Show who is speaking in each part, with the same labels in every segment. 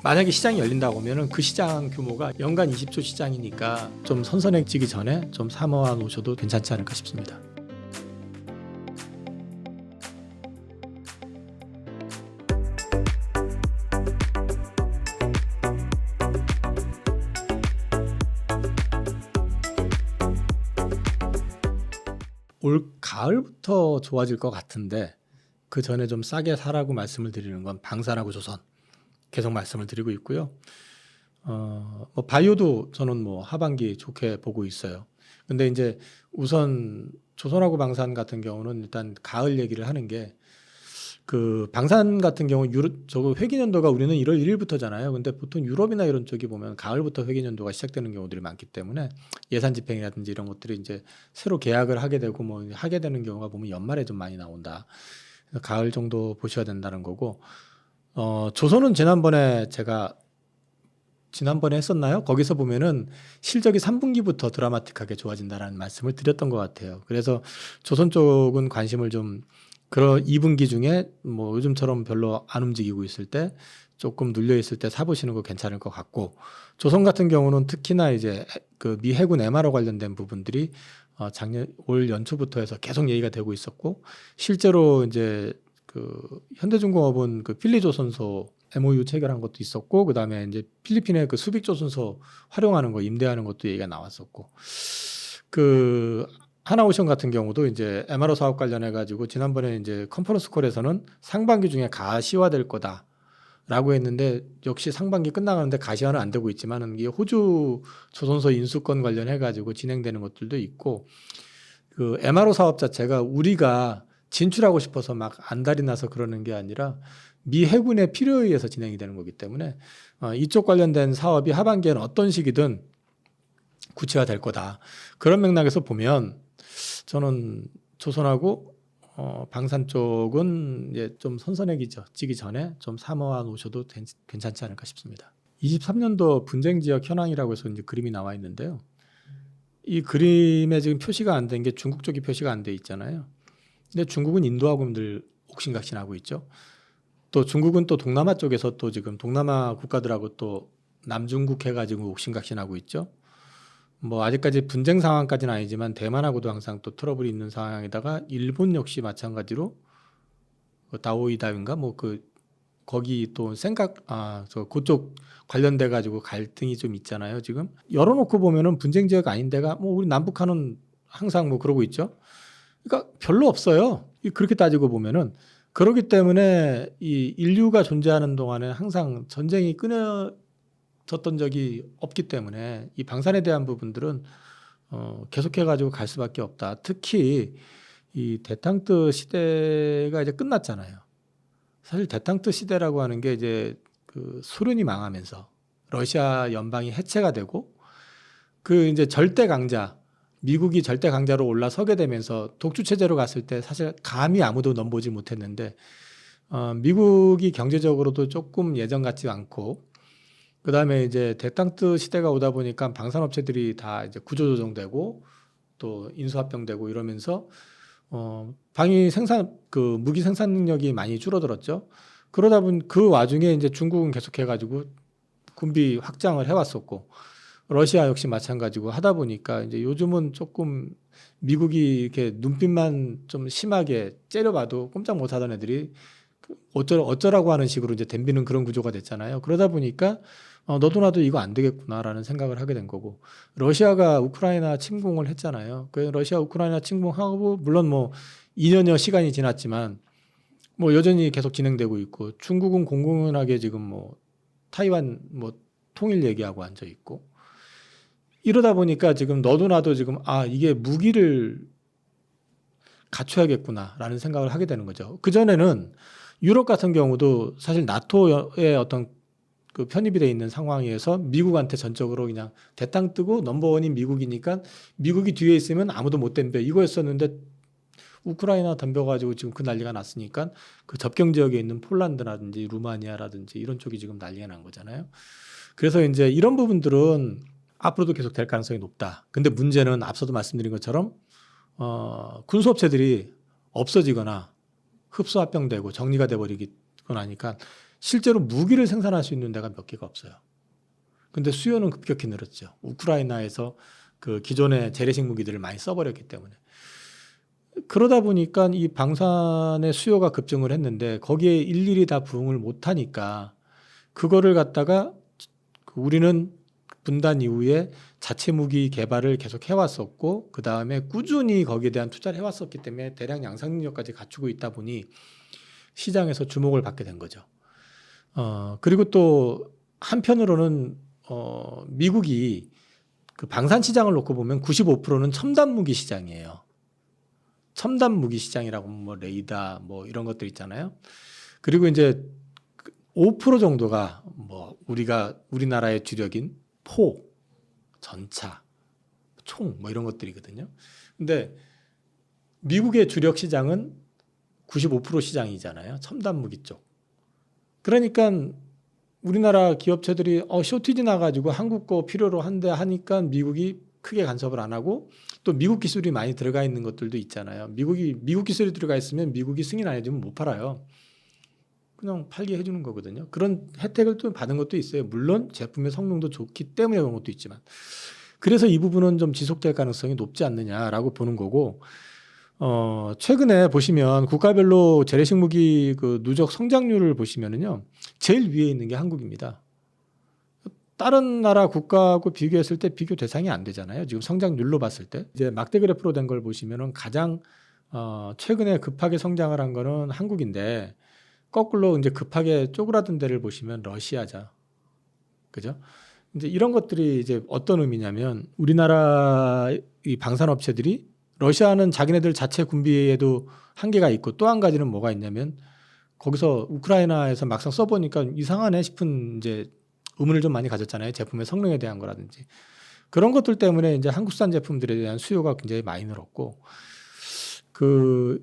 Speaker 1: 만약에 시장이 열린다고 하면은 그 시장 규모가 연간 20조 시장이니까 좀 선선해지기 전에 좀 사모아 놓으셔도 괜찮지 않을까 싶습니다. 올 가을부터 좋아질 것 같은데 그 전에 좀 싸게 사라고 말씀을 드리는 건 방산하고 조선 계속 말씀을 드리고 있고요. 뭐 바이오도 저는 뭐 하반기 좋게 보고 있어요. 근데 이제 우선 조선하고 방산 같은 경우는 일단 가을 얘기를 하는 게 그 방산 같은 경우 저거 회기년도가 우리는 1월 1일부터잖아요. 근데 보통 유럽이나 이런 쪽이 보면 가을부터 회기년도가 시작되는 경우들이 많기 때문에 예산 집행이라든지 이런 것들이 이제 새로 계약을 하게 되고 뭐 하게 되는 경우가 보면 연말에 좀 많이 나온다. 그래서 가을 정도 보셔야 된다는 거고. 조선은 지난번에 했었나요? 거기서 보면은 실적이 3분기부터 드라마틱하게 좋아진다라는 말씀을 드렸던 것 같아요. 그래서 조선 쪽은 관심을 좀 그런 2분기 중에 뭐 요즘처럼 별로 안 움직이고 있을 때 조금 눌려 있을 때 사보시는 거 괜찮을 것 같고, 조선 같은 경우는 특히나 이제 그 미 해군 MRO 관련된 부분들이 작년 올 연초부터 해서 계속 얘기가 되고 있었고, 실제로 이제 그 현대중공업은 그 필리조선소 MOU 체결한 것도 있었고, 그다음에 이제 필리핀의 그 수빅조선소 활용하는 거 임대하는 것도 얘기가 나왔었고, 그 하나오션 같은 경우도 이제 MRO 사업 관련해 가지고 지난번에 이제 컨퍼런스 콜에서는 상반기 중에 가시화될 거다라고 했는데, 역시 상반기 끝나가는데 가시화는 안 되고 있지만 이게 호주 조선소 인수권 관련해 가지고 진행되는 것들도 있고, 그 MRO 사업 자체가 우리가 진출하고 싶어서 막 안달이 나서 그러는 게 아니라 미 해군의 필요에 의해서 진행이 되는 거기 때문에 이쪽 관련된 사업이 하반기에는 어떤 식이든 구체화될 거다. 그런 맥락에서 보면 저는 조선하고 방산 쪽은 이제 좀 선선해지기 전에 좀 사모아 놓으셔도 괜찮지 않을까 싶습니다. 23년도 분쟁 지역 현황이라고 해서 이제 그림이 나와 있는데요. 이 그림에 지금 표시가 안 된 게 중국 쪽이 표시가 안 돼 있잖아요. 근데 중국은 인도하고 늘 옥신각신하고 있죠. 또 중국은 또 동남아 쪽에서 또 지금 동남아 국가들하고 또 남중국 해가지고 옥신각신하고 있죠. 뭐 아직까지 분쟁 상황까지는 아니지만 대만하고도 항상 또 트러블이 있는 상황에다가 일본 역시 마찬가지로 그 다오이다인가 뭐 그 거기 또 저 그쪽 관련돼 가지고 갈등이 좀 있잖아요. 지금 열어놓고 보면은 분쟁 지역 아닌 데가 뭐 우리 남북한은 항상 뭐 그러고 있죠. 그러니까 별로 없어요. 그렇게 따지고 보면은. 그렇기 때문에 이 인류가 존재하는 동안에 항상 전쟁이 끊어졌던 적이 없기 때문에 이 방산에 대한 부분들은 계속해 가지고 갈 수밖에 없다. 특히 이 대탕트 시대가 이제 끝났잖아요. 사실 대탕트 시대라고 하는 게 이제 그 소련이 망하면서 러시아 연방이 해체가 되고, 그 이제 절대 강자 미국이 절대 강자로 올라서게 되면서 독주 체제로 갔을 때 사실 감히 아무도 넘보지 못했는데, 미국이 경제적으로도 조금 예전 같지 않고, 그 다음에 이제 대탕트 시대가 오다 보니까 방산업체들이 다 이제 구조조정되고 또 인수합병되고 이러면서 무기 생산 능력이 많이 줄어들었죠. 그러다 보니 그 와중에 이제 중국은 계속해가지고 군비 확장을 해왔었고, 러시아 역시 마찬가지고 하다 보니까 이제 요즘은 조금 미국이 이렇게 눈빛만 좀 심하게 째려봐도 꼼짝 못하던 애들이 어쩌라고 하는 식으로 이제 덤비는 그런 구조가 됐잖아요. 그러다 보니까 너도 나도 이거 안 되겠구나라는 생각을 하게 된 거고, 러시아가 우크라이나 침공을 했잖아요. 그 러시아 우크라이나 침공하고 물론 뭐 2년여 시간이 지났지만 뭐 여전히 계속 진행되고 있고, 중국은 공공연하게 지금 뭐 타이완 뭐 통일 얘기하고 앉아 있고, 이러다 보니까 지금 너도 나도 지금 이게 무기를 갖춰야겠구나라는 생각을 하게 되는 거죠. 그전에는 유럽 같은 경우도 사실 나토의 어떤 그 편입이 돼 있는 상황에서 미국한테 전적으로 그냥 대땅 뜨고 넘버원인 미국이니까 미국이 뒤에 있으면 아무도 못 덤벼 이거였었는데, 우크라이나 덤벼가지고 지금 그 난리가 났으니까 그 접경 지역에 있는 폴란드라든지 루마니아라든지 이런 쪽이 지금 난리가 난 거잖아요. 그래서 이제 이런 부분들은 앞으로도 계속 될 가능성이 높다. 근데 문제는 앞서도 말씀드린 것처럼 군수업체들이 없어지거나 흡수합병되고 정리가 돼버리고 나니까 실제로 무기를 생산할 수 있는 데가 몇 개가 없어요. 근데 수요는 급격히 늘었죠. 우크라이나에서 그 기존의 재래식 무기들을 많이 써버렸기 때문에. 그러다 보니까 이 방산의 수요가 급증을 했는데 거기에 일일이 다 부응을 못하니까 그거를 갖다가 우리는 분단 이후에 자체 무기 개발을 계속 해왔었고 그 다음에 꾸준히 거기에 대한 투자를 해왔었기 때문에 대량 양산 능력까지 갖추고 있다 보니 시장에서 주목을 받게 된 거죠. 그리고 또 한편으로는 미국이 그 방산 시장을 놓고 보면 95%는 첨단 무기 시장이에요. 첨단 무기 시장이라고 뭐 레이더 뭐 이런 것들 있잖아요. 그리고 이제 5% 정도가 뭐 우리나라의 주력인 포, 전차, 총 뭐 이런 것들이거든요. 근데 미국의 주력 시장은 95% 시장이잖아요. 첨단 무기 쪽. 그러니까 우리나라 기업체들이 쇼티지 나가지고 한국 거 필요로 한데 하니까 미국이 크게 간섭을 안 하고 또 미국 기술이 많이 들어가 있는 것들도 있잖아요. 미국 기술이 들어가 있으면 미국이 승인 안 해주면 못 팔아요. 그냥 팔게 해주는 거거든요. 그런 혜택을 또 받은 것도 있어요. 물론 제품의 성능도 좋기 때문에 그런 것도 있지만. 그래서 이 부분은 좀 지속될 가능성이 높지 않느냐라고 보는 거고, 최근에 보시면 국가별로 재래식 무기 그 누적 성장률을 보시면은요, 제일 위에 있는 게 한국입니다. 다른 나라 국가하고 비교했을 때 비교 대상이 안 되잖아요. 지금 성장률로 봤을 때. 이제 막대 그래프로 된 걸 보시면은 가장 최근에 급하게 성장을 한 거는 한국인데 거꾸로 이제 급하게 쪼그라든 데를 보시면 러시아죠. 그죠? 이제 이런 것들이 이제 어떤 의미냐면 우리나라 이 방산업체들이 러시아는 자기네들 자체 군비에도 한계가 있고 또 한 가지는 뭐가 있냐면 거기서 우크라이나에서 막상 써보니까 이상하네 싶은 이제 의문을 좀 많이 가졌잖아요. 제품의 성능에 대한 거라든지. 그런 것들 때문에 이제 한국산 제품들에 대한 수요가 굉장히 많이 늘었고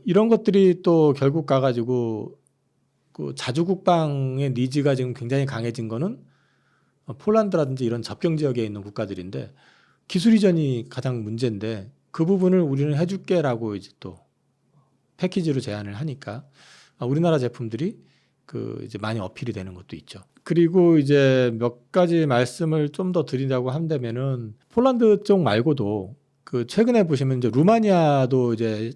Speaker 1: 이런 것들이 또 결국 가가지고 그 자주국방의 니즈가 지금 굉장히 강해진 거는 폴란드라든지 이런 접경 지역에 있는 국가들인데 기술 이전이 가장 문제인데 그 부분을 우리는 해줄게라고 이제 또 패키지로 제안을 하니까 우리나라 제품들이 이제 많이 어필이 되는 것도 있죠. 그리고 이제 몇 가지 말씀을 좀 더 드리자고 한다면은 폴란드 쪽 말고도 최근에 보시면 이제 루마니아도 이제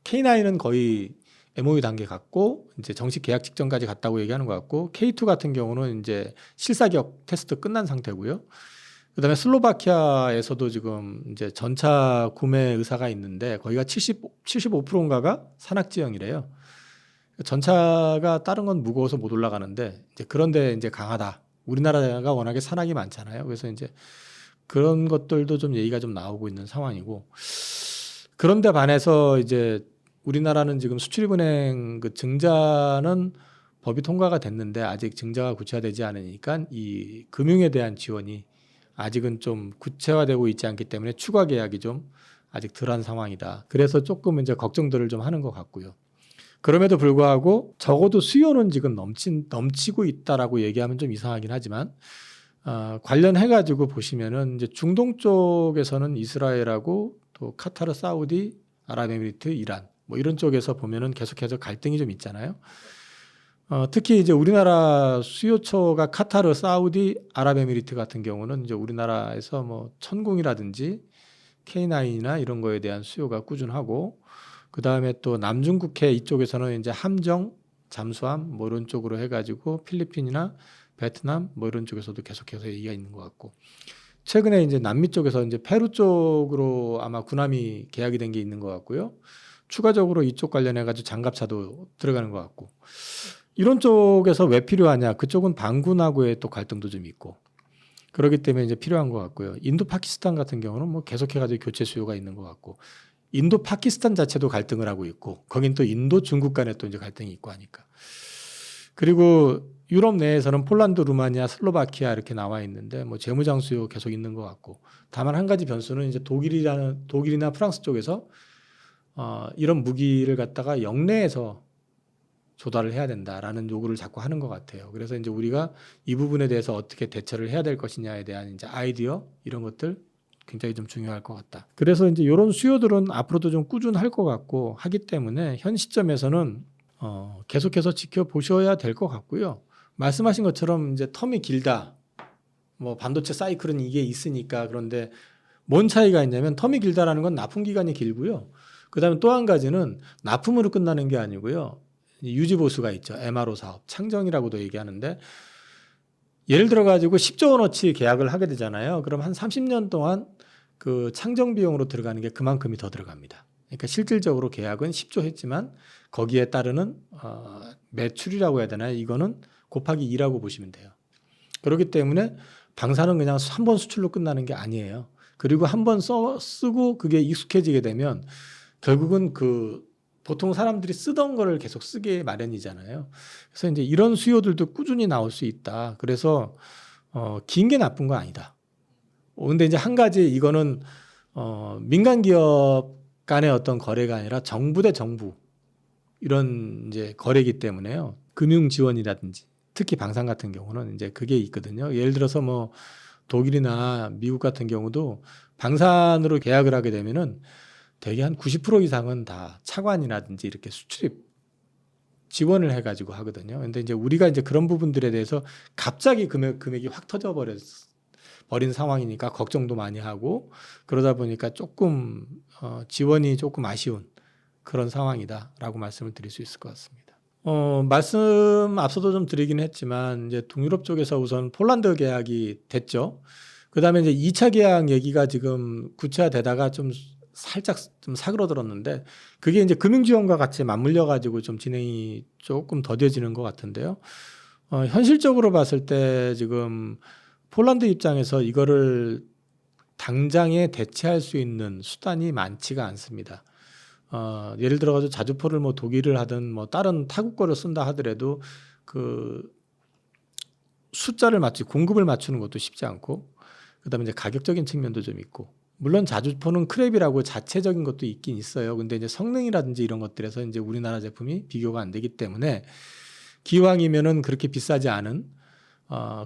Speaker 1: K9은 거의 MOU 단계 갔고 이제 정식 계약 직전까지 갔다고 얘기하는 것 같고 K2 같은 경우는 이제 실사격 테스트 끝난 상태고요. 그다음에 슬로바키아에서도 지금 이제 전차 구매 의사가 있는데 거기가 75%인가가 산악 지형이래요. 전차가 다른 건 무거워서 못 올라가는데 이제 그런데 이제 강하다. 우리나라가 워낙에 산악이 많잖아요. 그래서 이제 그런 것들도 좀 얘기가 좀 나오고 있는 상황이고 그런데 반해서 이제 우리나라는 지금 수출입은행 증자는 법이 통과가 됐는데 아직 증자가 구체화되지 않으니까 이 금융에 대한 지원이 아직은 좀 구체화되고 있지 않기 때문에 추가 계약이 좀 아직 덜한 상황이다. 그래서 조금 이제 걱정들을 좀 하는 것 같고요. 그럼에도 불구하고 적어도 수요는 지금 넘치고 있다라고 얘기하면 좀 이상하긴 하지만 관련해 가지고 보시면은 이제 중동 쪽에서는 이스라엘하고 또 카타르, 사우디, 아랍에미리트, 이란 뭐 이런 쪽에서 보면은 계속해서 갈등이 좀 있잖아요. 특히 이제 우리나라 수요처가 카타르, 사우디, 아랍에미리트 같은 경우는 이제 우리나라에서 뭐 천궁이라든지 K9이나 이런 거에 대한 수요가 꾸준하고 그 다음에 또 남중국해 이쪽에서는 이제 함정, 잠수함 뭐 이런 쪽으로 해가지고 필리핀이나 베트남 뭐 이런 쪽에서도 계속해서 얘기가 있는 것 같고 최근에 이제 남미 쪽에서 이제 페루 쪽으로 아마 군함이 계약이 된 게 있는 것 같고요. 추가적으로 이쪽 관련해가지고 장갑차도 들어가는 것 같고 이런 쪽에서 왜 필요하냐? 그쪽은 반군하고의 또 갈등도 좀 있고 그렇기 때문에 이제 필요한 것 같고요. 인도 파키스탄 같은 경우는 뭐 계속해가지고 교체 수요가 있는 것 같고 인도 파키스탄 자체도 갈등을 하고 있고 거긴 또 인도 중국 간에 또 이제 갈등이 있고 하니까 그리고 유럽 내에서는 폴란드, 루마니아, 슬로바키아 이렇게 나와 있는데 뭐 재무장 수요 계속 있는 것 같고 다만 한 가지 변수는 이제 독일이나 프랑스 쪽에서 이런 무기를 갖다가 영내에서 조달을 해야 된다라는 요구를 자꾸 하는 것 같아요. 그래서 이제 우리가 이 부분에 대해서 어떻게 대처를 해야 될 것이냐에 대한 이제 아이디어 이런 것들 굉장히 좀 중요할 것 같다. 그래서 이제 이런 수요들은 앞으로도 좀 꾸준할 것 같고 하기 때문에 현 시점에서는 계속해서 지켜보셔야 될 것 같고요. 말씀하신 것처럼 이제 텀이 길다. 뭐 반도체 사이클은 이게 있으니까. 그런데 뭔 차이가 있냐면 텀이 길다라는 건 납품 기간이 길고요. 그다음에 또 한 가지는 납품으로 끝나는 게 아니고요. 유지 보수가 있죠. MRO 사업, 창정이라고도 얘기하는데 예를 들어 가지고 10조 원어치 계약을 하게 되잖아요. 그럼 한 30년 동안 그 창정 비용으로 들어가는 게 그만큼이 더 들어갑니다. 그러니까 실질적으로 계약은 10조 했지만 거기에 따르는 매출이라고 해야 되나요? 이거는 곱하기 2라고 보시면 돼요. 그렇기 때문에 방사는 그냥 한 번 수출로 끝나는 게 아니에요. 그리고 한 번 쓰고 그게 익숙해지게 되면 결국은 그 보통 사람들이 쓰던 거를 계속 쓰게 마련이잖아요. 그래서 이제 이런 수요들도 꾸준히 나올 수 있다. 그래서 긴 게 나쁜 건 아니다. 근데 이제 한 가지 이거는 민간 기업 간의 어떤 거래가 아니라 정부 대 정부 이런 이제 거래이기 때문에요. 금융 지원이라든지 특히 방산 같은 경우는 이제 그게 있거든요. 예를 들어서 뭐 독일이나 미국 같은 경우도 방산으로 계약을 하게 되면은 대개 한 90% 이상은 다 차관이라든지 이렇게 수출입 지원을 해가지고 하거든요. 근데 이제 우리가 이제 그런 부분들에 대해서 갑자기 금액이 확 버린 상황이니까 걱정도 많이 하고 그러다 보니까 조금 지원이 조금 아쉬운 그런 상황이다라고 말씀을 드릴 수 있을 것 같습니다. 말씀 앞서도 좀 드리긴 했지만 이제 동유럽 쪽에서 우선 폴란드 계약이 됐죠. 그다음에 이제 2차 계약 얘기가 지금 구체화되다가 좀 살짝 좀 사그러들었는데 그게 이제 금융지원과 같이 맞물려 가지고 좀 진행이 조금 더뎌지는 것 같은데요. 현실적으로 봤을 때 지금 폴란드 입장에서 이거를 당장에 대체할 수 있는 수단이 많지가 않습니다. 예를 들어가지고 자주포를 뭐 독일을 하든 뭐 다른 타국 거를 쓴다 하더라도 그 숫자를 공급을 맞추는 것도 쉽지 않고 그다음에 이제 가격적인 측면도 좀 있고 물론 자주포는 크랩이라고 자체적인 것도 있긴 있어요. 근데 이제 성능이라든지 이런 것들에서 이제 우리나라 제품이 비교가 안 되기 때문에 기왕이면은 그렇게 비싸지 않은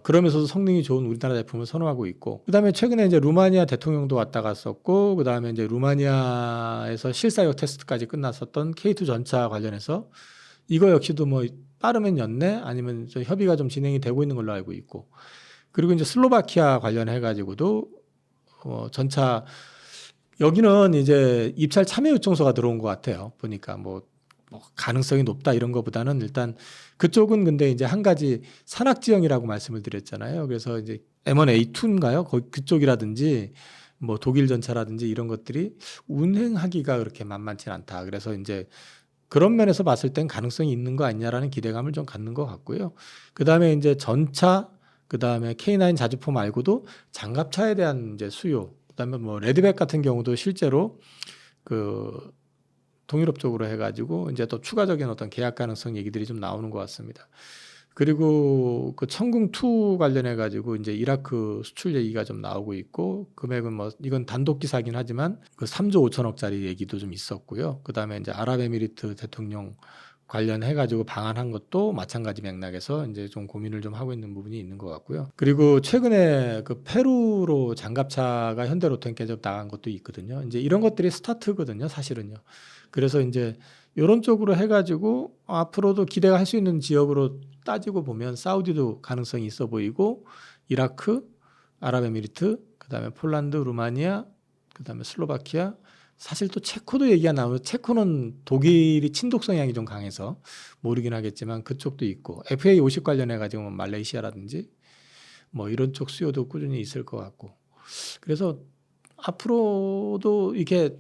Speaker 1: 그러면서도 성능이 좋은 우리나라 제품을 선호하고 있고 그다음에 최근에 이제 루마니아 대통령도 왔다 갔었고 그다음에 이제 루마니아에서 실사역 테스트까지 끝났었던 K2 전차 관련해서 이거 역시도 뭐 빠르면 연내 아니면 좀 협의가 좀 진행이 되고 있는 걸로 알고 있고 그리고 이제 슬로바키아 관련해 가지고도 전차 여기는 이제 입찰 참여 요청서가 들어온 것 같아요. 보니까 뭐 가능성이 높다 이런 것보다는 일단 그쪽은 근데 이제 한 가지 산악 지형이라고 말씀을 드렸잖아요. 그래서 이제 M1A2인가요? 그쪽이라든지 뭐 독일 전차라든지 이런 것들이 운행하기가 그렇게 만만치 않다. 그래서 이제 그런 면에서 봤을 땐 가능성이 있는 거 아니냐라는 기대감을 좀 갖는 것 같고요. 그다음에 이제 전차, 그다음에 K9 자주포 말고도 장갑차에 대한 이제 수요, 그다음에 뭐 레드백 같은 경우도 실제로 그 동유럽 쪽으로 해가지고 이제 또 추가적인 어떤 계약 가능성 얘기들이 좀 나오는 것 같습니다. 그리고 그 천궁2 관련해 가지고 이제 이라크 수출 얘기가 좀 나오고 있고 금액은 뭐 이건 단독 기사긴 하지만 그 3조 5천억짜리 얘기도 좀 있었고요. 그다음에 이제 아랍에미리트 대통령 관련해 가지고 방한한 것도 마찬가지 맥락에서 이제 좀 고민을 좀 하고 있는 부분이 있는 것 같고요. 그리고 최근에 그 페루로 장갑차가 현대로템께서 나간 것도 있거든요. 이제 이런 것들이 스타트거든요, 사실은요. 그래서 이제 이런 쪽으로 해가지고 앞으로도 기대가 할 수 있는 지역으로 따지고 보면 사우디도 가능성이 있어 보이고 이라크, 아랍에미리트, 그다음에 폴란드, 루마니아, 그다음에 슬로바키아, 사실 또 체코도 얘기가 나오고 체코는 독일이 친독 성향이 좀 강해서 모르긴 하겠지만 그쪽도 있고 FA50 관련해 가지고 뭐 말레이시아라든지 뭐 이런 쪽 수요도 꾸준히 있을 것 같고 그래서 앞으로도 이게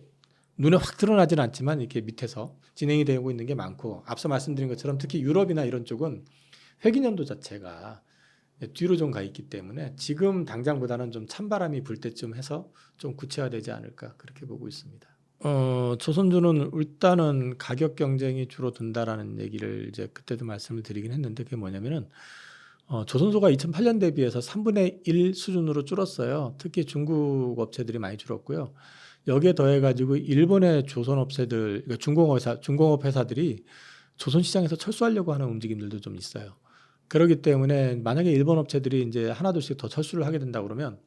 Speaker 1: 눈에 확 드러나진 않지만 이렇게 밑에서 진행이 되고 있는 게 많고 앞서 말씀드린 것처럼 특히 유럽이나 이런 쪽은 회기년도 자체가 뒤로 좀 가 있기 때문에 지금 당장보다는 좀 찬바람이 불 때쯤 해서 좀 구체화되지 않을까 그렇게 보고 있습니다. 조선주는 일단은 가격 경쟁이 줄어든다라는 얘기를 이제 그때도 말씀을 드리긴 했는데 그게 뭐냐면은 조선소가 2008년 대비해서 3분의 1 수준으로 줄었어요. 특히 중국 업체들이 많이 줄었고요. 여기에 더해가지고 일본의 조선 업체들, 그러니까 중공업 회사들이 조선 시장에서 철수하려고 하는 움직임들도 좀 있어요. 그렇기 때문에 만약에 일본 업체들이 이제 하나둘씩 더 철수를 하게 된다 그러면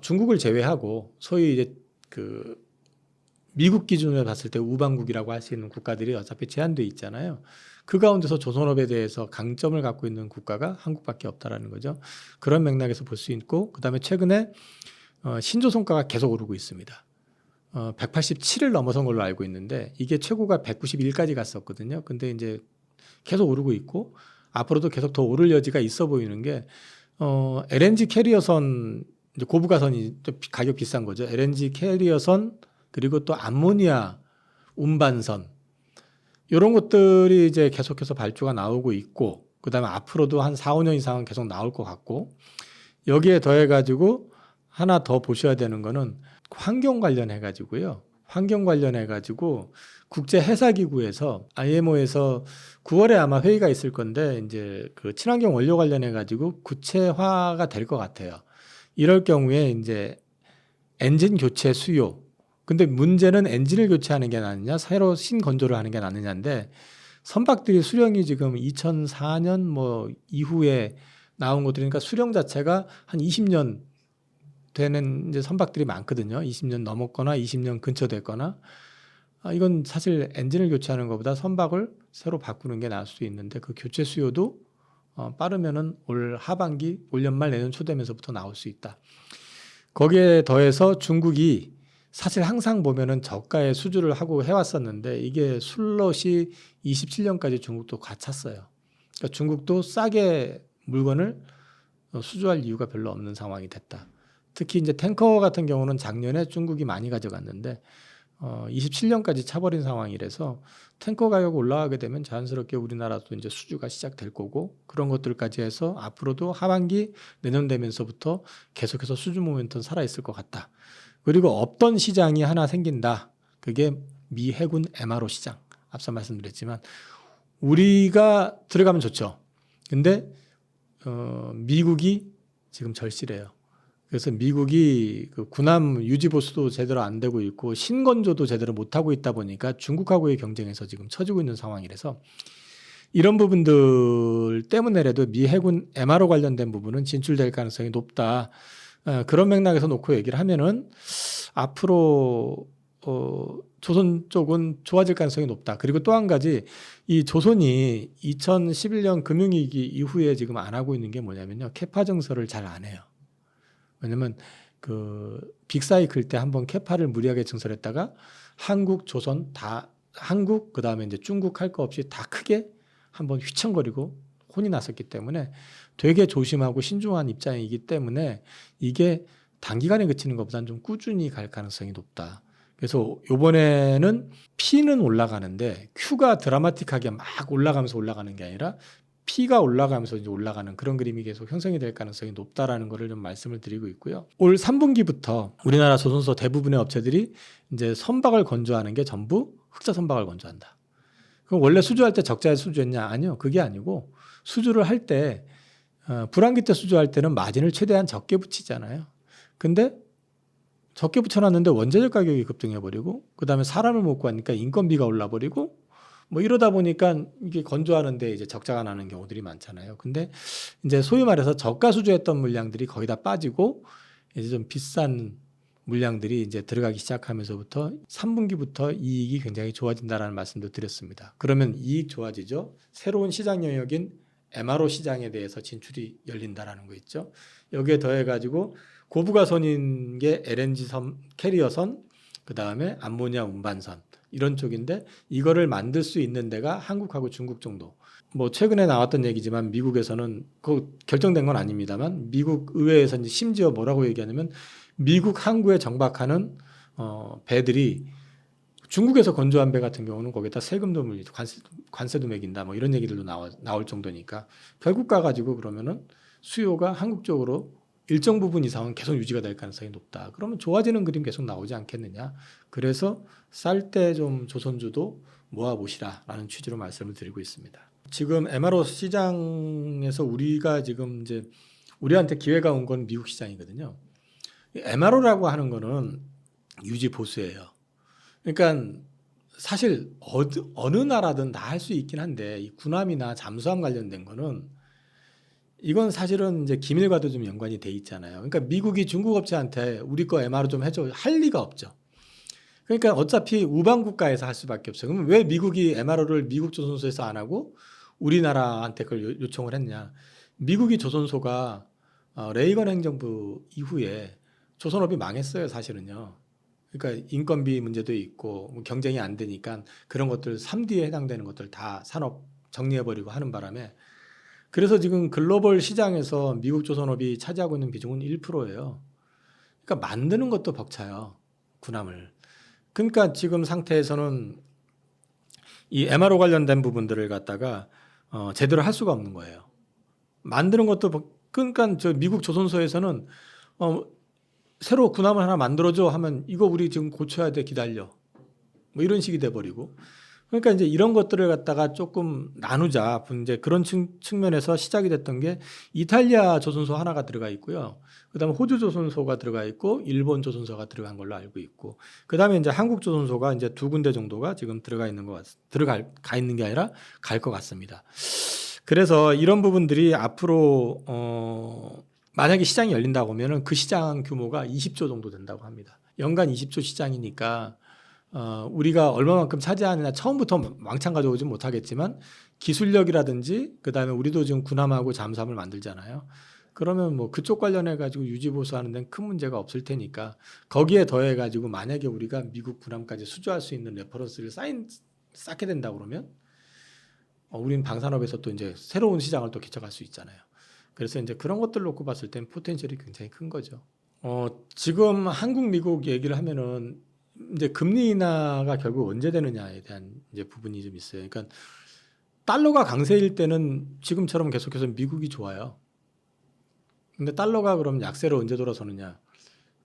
Speaker 1: 중국을 제외하고 소위 이제 그 미국 기준으로 봤을 때 우방국이라고 할 수 있는 국가들이 어차피 제한돼 있잖아요. 그 가운데서 조선업에 대해서 강점을 갖고 있는 국가가 한국밖에 없다라는 거죠. 그런 맥락에서 볼 수 있고, 그다음에 최근에 신조선가가 계속 오르고 있습니다. 187을 넘어선 걸로 알고 있는데 이게 최고가 191까지 갔었거든요. 근데 이제 계속 오르고 있고 앞으로도 계속 더 오를 여지가 있어 보이는 게 LNG 캐리어선, 이제 고부가선이 좀 가격 비싼 거죠. LNG 캐리어선, 그리고 또 암모니아 운반선, 이런 것들이 이제 계속해서 발주가 나오고 있고, 그다음에 앞으로도 한 4, 5년 이상은 계속 나올 것 같고, 여기에 더해 가지고 하나 더 보셔야 되는 거는 환경 관련해 가지고요. 환경 관련해 가지고 국제 해사 기구에서 IMO에서 9월에 아마 회의가 있을 건데, 이제 그 친환경 원료 관련해 가지고 구체화가 될 것 같아요. 이럴 경우에 이제 엔진 교체 수요. 근데 문제는 엔진을 교체하는 게 낫느냐, 새로 신건조를 하는 게 낫느냐인데, 선박들이 수령이 지금 2004년 뭐 이후에 나온 것들이니까 수령 자체가 한 20년 되는 이제 선박들이 많거든요. 20년 넘었거나 20년 근처 됐거나. 이건 사실 엔진을 교체하는 것보다 선박을 새로 바꾸는 게 나을 수 있는데, 그 교체 수요도 빠르면은 올 하반기, 올 연말 내년 초 되면서부터 나올 수 있다. 거기에 더해서 중국이 사실 항상 보면은 저가의 수주를 하고 해왔었는데, 이게 슬롯이 27년까지 중국도 갇혔어요. 그러니까 중국도 싸게 물건을 수주할 이유가 별로 없는 상황이 됐다. 특히 이제 탱커 같은 경우는 작년에 중국이 많이 가져갔는데 27년까지 차버린 상황이라서 탱커 가격 올라가게 되면 자연스럽게 우리나라도 이제 수주가 시작될 거고, 그런 것들까지 해서 앞으로도 하반기 내년 되면서부터 계속해서 수주 모멘텀 살아 있을 것 같다. 그리고 없던 시장이 하나 생긴다. 그게 미 해군 MRO 시장. 앞서 말씀드렸지만 우리가 들어가면 좋죠. 근데 미국이 지금 절실해요. 그래서 미국이 그 군함 유지 보수도 제대로 안 되고 있고 신건조도 제대로 못 하고 있다 보니까 중국하고의 경쟁에서 지금 처지고 있는 상황이라서, 이런 부분들 때문에라도 미 해군 MRO 관련된 부분은 진출될 가능성이 높다. 그런 맥락에서 놓고 얘기를 하면은 앞으로 조선 쪽은 좋아질 가능성이 높다. 그리고 또 한 가지, 이 조선이 2011년 금융위기 이후에 지금 안 하고 있는 게 뭐냐면요, 캐파 증설을 잘 안 해요. 왜냐면 그 빅사이클 때 한번 캐파를 무리하게 증설했다가 한국, 조선 다, 한국 그다음에 이제 중국 할 거 없이 다 크게 한번 휘청거리고 혼이 났었기 때문에 되게 조심하고 신중한 입장이기 때문에 이게 단기간에 그치는 것보다는 좀 꾸준히 갈 가능성이 높다. 그래서 이번에는 P는 올라가는데 Q가 드라마틱하게 막 올라가면서 올라가는 게 아니라 P가 올라가면서 이제 올라가는 그런 그림이 계속 형성이 될 가능성이 높다라는 거를 좀 말씀을 드리고 있고요. 올 3분기부터 우리나라 조선소 대부분의 업체들이 이제 선박을 건조하는 게 전부 흑자 선박을 건조한다. 그럼 원래 수주할 때 적자에 수주했냐? 아니요. 그게 아니고 수주를 할 때 불황기 때 수주할 때는 마진을 최대한 적게 붙이잖아요. 근데 적게 붙여놨는데 원자재 가격이 급등해버리고, 그 다음에 사람을 못 구하니까 인건비가 올라버리고, 뭐 이러다 보니까 이게 건조하는데 이제 적자가 나는 경우들이 많잖아요. 근데 이제 소위 말해서 저가 수주했던 물량들이 거의 다 빠지고 이제 좀 비싼 물량들이 이제 들어가기 시작하면서부터 3분기부터 이익이 굉장히 좋아진다라는 말씀도 드렸습니다. 그러면 이익 좋아지죠. 새로운 시장 영역인 MRO 시장에 대해서 진출이 열린다라는 거 있죠. 여기에 더해가지고 고부가선인 게 LNG선, 캐리어선, 그 다음에 암모니아 운반선, 이런 쪽인데 이거를 만들 수 있는 데가 한국하고 중국 정도. 뭐 최근에 나왔던 얘기지만 미국에서는 그 결정된 건 아닙니다만 미국 의회에서 이제 심지어 뭐라고 얘기하냐면 미국 항구에 정박하는 배들이 중국에서 건조한 배 같은 경우는 거기다 세금도 물리고 관세도 매긴다, 뭐 이런 얘기들도 나올 정도니까 결국 가가지고 그러면은 수요가 한국 쪽으로 일정 부분 이상은 계속 유지가 될 가능성이 높다. 그러면 좋아지는 그림 계속 나오지 않겠느냐. 그래서 쌀 때 좀 조선주도 모아보시라라는 취지로 말씀을 드리고 있습니다. 지금 MRO 시장에서 우리가 지금 이제 우리한테 기회가 온 건 미국 시장이거든요. MRO라고 하는 거는 유지 보수예요. 그러니까 사실 어느 나라든 다 할 수 있긴 한데 이 군함이나 잠수함 관련된 거는 이건 사실은 이제 기밀과도 좀 연관이 돼 있잖아요. 그러니까 미국이 중국 업체한테 우리 거 MRO 좀 해줘 할 리가 없죠. 그러니까 어차피 우방 국가에서 할 수밖에 없어요. 그러면 왜 미국이 MRO를 미국 조선소에서 안 하고 우리나라한테 그걸 요청을 했냐? 미국이 조선소가 레이건 행정부 이후에 조선업이 망했어요, 사실은요. 그러니까 인건비 문제도 있고 뭐 경쟁이 안 되니까 그런 것들 3D에 해당되는 것들 다 산업 정리해버리고 하는 바람에 그래서 지금 글로벌 시장에서 미국 조선업이 차지하고 있는 비중은 1%예요. 그러니까 만드는 것도 벅차요, 군함을. 그러니까 지금 상태에서는 이 MRO 관련된 부분들을 갖다가 제대로 할 수가 없는 거예요. 만드는 것도 그러니까 저 미국 조선소에서는 새로 군함을 하나 만들어줘 하면 이거 우리 지금 고쳐야 돼 기다려 뭐 이런 식이 돼버리고 그러니까 이제 이런 것들을 갖다가 조금 나누자 이제 그런 측면에서 시작이 됐던 게 이탈리아 조선소 하나가 들어가 있고요. 그다음에 호주 조선소가 들어가 있고 일본 조선소가 들어간 걸로 알고 있고 그다음에 이제 한국 조선소가 이제 2군데 정도가 지금 들어가 있는 가 있는 게 아니라 갈 것 같습니다. 그래서 이런 부분들이 앞으로 만약에 시장이 열린다고 하면은 그 시장 규모가 20조 정도 된다고 합니다. 연간 20조 시장이니까 우리가 얼마만큼 차지하느냐 처음부터 왕창 가져오진 못하겠지만 기술력이라든지 그다음에 우리도 지금 군함하고 잠수함을 만들잖아요. 그러면 뭐 그쪽 관련해 가지고 유지 보수하는 데는 큰 문제가 없을 테니까 거기에 더해 가지고 만약에 우리가 미국 군함까지 수주할 수 있는 레퍼런스를 쌓게 된다 그러면 우리는 방산업에서 또 이제 새로운 시장을 또 개척할 수 있잖아요. 그래서 이제 그런 것들 놓고 봤을 땐 포텐셜이 굉장히 큰 거죠. 지금 한국 미국 얘기를 하면은 이제 금리 인하가 결국 언제 되느냐에 대한 이제 부분이 좀 있어요. 그러니까 달러가 강세일 때는 지금처럼 계속해서 미국이 좋아요. 근데 달러가 그럼 약세로 언제 돌아서느냐?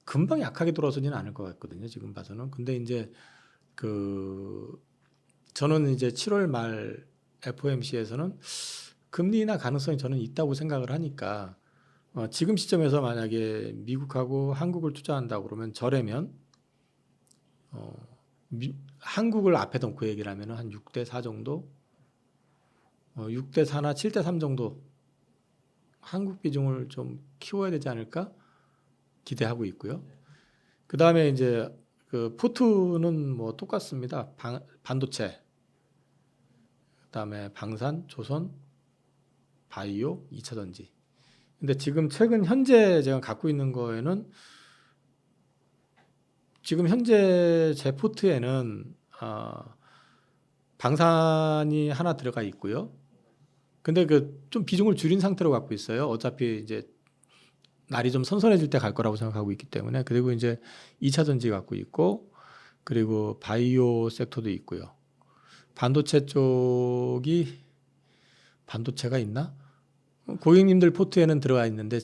Speaker 1: 금방 약하게 돌아서지는 않을 것 같거든요. 지금 봐서는. 근데 이제 저는 이제 7월 말 FOMC에서는 금리 인하 가능성이 저는 있다고 생각을 하니까 지금 시점에서 만약에 미국하고 한국을 투자한다고 그러면 저래면 한국을 앞에 놓고 얘기를 하면 한 6대4 정도 6대4나 7대3 정도 한국 비중을 좀 키워야 되지 않을까 기대하고 있고요. 그 다음에 이제 그 포트는 뭐 똑같습니다. 반도체, 그 다음에 방산, 조선, 바이오, 2차 전지. 근데 지금 최근 현재 제가 갖고 있는 거에는 지금 현재 제 포트에는 방산이 하나 들어가 있고요. 근데 좀 비중을 줄인 상태로 갖고 있어요. 어차피 이제 날이 좀 선선해질 때 갈 거라고 생각하고 있기 때문에. 그리고 이제 2차 전지 갖고 있고 그리고 바이오 섹터도 있고요. 반도체 쪽이 반도체가 있나? 고객님들 포트에는 들어가 있는데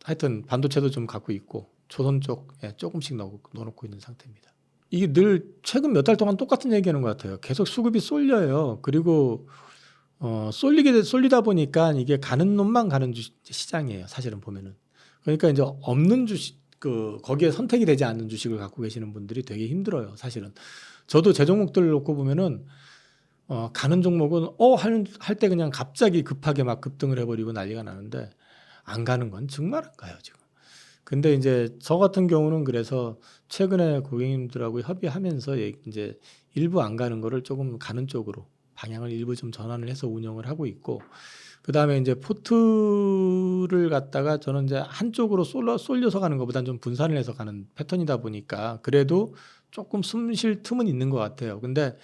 Speaker 1: 하여튼 반도체도 좀 갖고 있고 조선 쪽에 조금씩 넣어놓고 있는 상태입니다. 이게 늘 최근 몇 달 동안 똑같은 얘기하는 것 같아요. 계속 수급이 쏠려요. 그리고 쏠리다 보니까 이게 가는 놈만 가는 시장이에요. 사실은 보면은. 그러니까 이제 없는 주식 거기에 선택이 되지 않는 주식을 갖고 계시는 분들이 되게 힘들어요. 사실은. 저도 제 종목들 놓고 보면은 가는 종목은 할 때 그냥 갑자기 급하게 막 급등을 해버리고 난리가 나는데 안 가는 건 정말 안 가요 지금. 근데 이제 저 같은 경우는 그래서 최근에 고객님들하고 협의하면서 이제 일부 안 가는 거를 조금 가는 쪽으로 방향을 일부 좀 전환을 해서 운영을 하고 있고 그 다음에 이제 포트를 갖다가 저는 이제 한쪽으로 쏠려서 가는 것보다는 좀 분산을 해서 가는 패턴이다 보니까 그래도 조금 숨 쉴 틈은 있는 것 같아요. 근데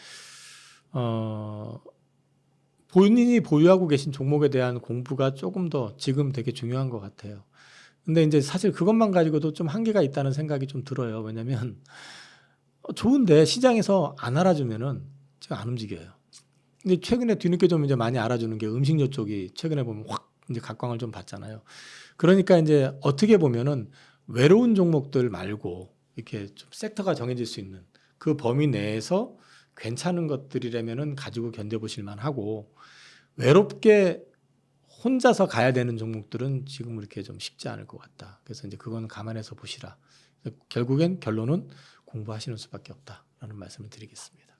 Speaker 1: 본인이 보유하고 계신 종목에 대한 공부가 조금 더 지금 되게 중요한 것 같아요. 근데 이제 사실 그것만 가지고도 좀 한계가 있다는 생각이 좀 들어요. 왜냐면 좋은데 시장에서 안 알아주면은 제가 안 움직여요. 근데 최근에 뒤늦게 좀 이제 많이 알아주는 게 음식료 쪽이 최근에 보면 확 이제 각광을 좀 받잖아요. 그러니까 이제 어떻게 보면은 외로운 종목들 말고 이렇게 좀 섹터가 정해질 수 있는 그 범위 내에서 괜찮은 것들이라면은 가지고 견뎌보실 만하고 외롭게 혼자서 가야 되는 종목들은 지금 이렇게 좀 쉽지 않을 것 같다. 그래서 이제 그건 감안해서 보시라. 결국엔 결론은 공부하시는 수밖에 없다라는 말씀을 드리겠습니다.